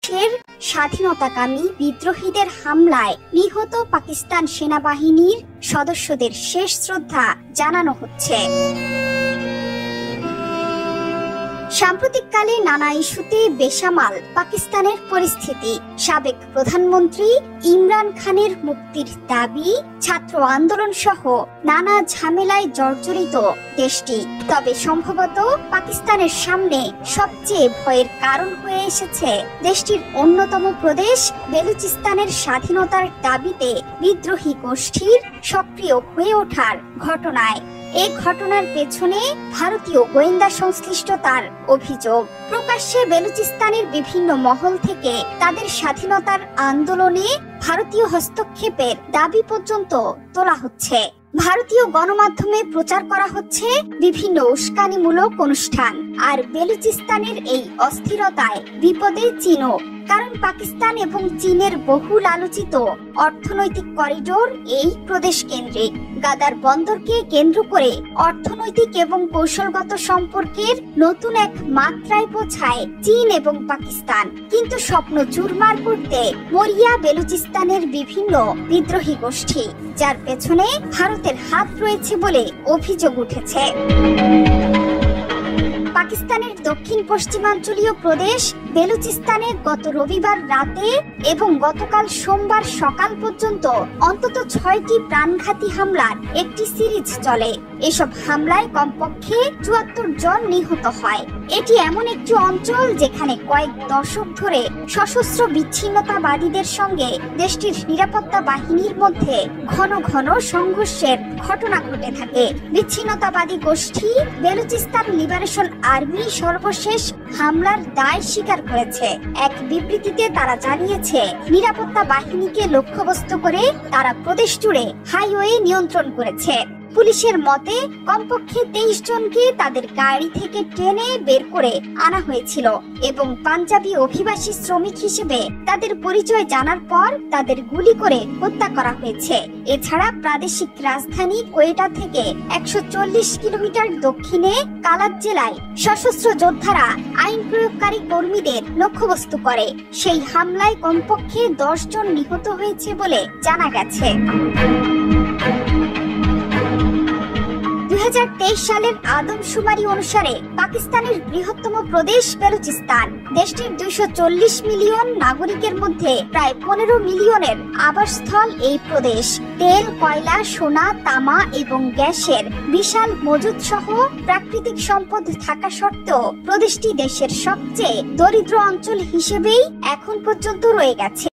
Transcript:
দেশের স্বাধীনতাকামী বিদ্রোহীদের হামলায় নিহত পাকিস্তান সেনাবাহিনীর সদস্যদের শেষ শ্রদ্ধা জানানো হচ্ছে। সাম্প্রতিককালে নানা ইস্যুতে বেসামাল পাকিস্তানের পরিস্থিতি, সাবেক প্রধানমন্ত্রী ইমরান খানের মুক্তির দাবি, ছাত্র আন্দোলন সহ নানা ঝামেলায় জর্জরিত দেশটি। তবে সম্ভবত পাকিস্তানের সামনে সবচেয়ে ভয়ের কারণ হয়ে এসেছে দেশটির অন্যতম প্রদেশ বেলুচিস্তানের স্বাধীনতার দাবিতে বিদ্রোহী গোষ্ঠীর সক্রিয় হয়ে ওঠার ঘটনায়। এই ঘটনার পেছনে ভারতীয় গোয়েন্দা সংশ্লিষ্টতার অভিযোগ। প্রকাশ্যে বেলুচিস্তানের বিভিন্ন মহল থেকে তাদের স্বাধীনতার আন্দোলনে ভারতীয় হস্তক্ষেপের দাবি পর্যন্ত তোলা হচ্ছে। ভারতীয় গণমাধ্যমে প্রচার করা হচ্ছে বিভিন্ন উস্কানিমূলক অনুষ্ঠান। আর বেলুচিস্তানের এই অস্থিরতায় বিপদে চীনও, কারণ পাকিস্তান এবং চীনের বহুল আলোচিত অর্থনৈতিক করিডোর এই প্রদেশ কেন্দ্রিক। গাদার বন্দরকে কেন্দ্র করে অর্থনৈতিক এবং কৌশলগত সম্পর্কের নতুন এক মাত্রায় পৌঁছায় চীন এবং পাকিস্তান। কিন্তু স্বপ্ন চুরমার করতে মরিয়া বেলুচিস্তানের বিভিন্ন বিদ্রোহী গোষ্ঠী, যার পেছনে ভারতের হাত রয়েছে বলে অভিযোগ উঠেছে। পাকিস্তানের দক্ষিণ পশ্চিমাঞ্চলীয় প্রদেশ বেলুচিস্তানে গত রবিবার রাতে এবং গতকাল সোমবার সকাল পর্যন্ত অন্তত 6টি প্রাণঘাতী হামলার একটি সিরিজ চলে। এসব হামলায় কমপক্ষে 74 জন নিহত হয়। এটি এমন একটি অঞ্চল যেখানে কয়েক দশক ধরে সশস্ত্র বিচ্ছিন্নতাবাদীদের সঙ্গে দেশটির নিরাপত্তা বাহিনীর মধ্যে ঘন ঘন সংঘর্ষের ঘটনা ঘটে থাকে। বিচ্ছিন্নতাবাদী গোষ্ঠী বেলুচিস্তান লিবারেশন আর্মি সর্বশেষ হামলার দায় স্বীকার করেছে। এক বিবৃতিতে তারা জানিয়েছে, নিরাপত্তা বাহিনীকে লক্ষ্যবস্তু করে তারা প্রদেশ জুড়ে হাইওয়ে নিয়ন্ত্রণ করেছে। পুলিশের মতে কমপক্ষে 23 জনকে তাদের গাড়ি থেকে টেনে বের করে আনা হয়েছিল এবং পাঞ্জাবি অভিবাসী শ্রমিক হিসেবে তাদের পরিচয় জানার পর তাদের গুলি করে হত্যা করা হয়েছে। এছাড়া প্রাদেশিক রাজধানী কোয়েটা থেকে 140 কিলোমিটার দক্ষিণে কালাত জেলায় সশস্ত্র যোদ্ধারা আইন প্রয়োগকারী কর্মীদের লক্ষ্যবস্তু করে। সেই হামলায় কমপক্ষে 10 জন নিহত হয়েছে বলে জানা গেছে। 2023 সালের আদমশুমারি অনুসারে পাকিস্তানের বৃহত্তম প্রদেশ বেলুচিস্তান। দেশটির 240 মিলিয়ন নাগরিকের মধ্যে প্রায় 15 মিলিয়নের আবাসস্থল এই প্রদেশ। তেল, কয়লা, সোনা, তামা এবং গ্যাসের বিশাল মজুদ সহ প্রাকৃতিক সম্পদ থাকা সত্ত্বেও প্রদেশটি দেশের সবচেয়ে দরিদ্র অঞ্চল হিসেবেই এখন পর্যন্ত রয়ে গেছে।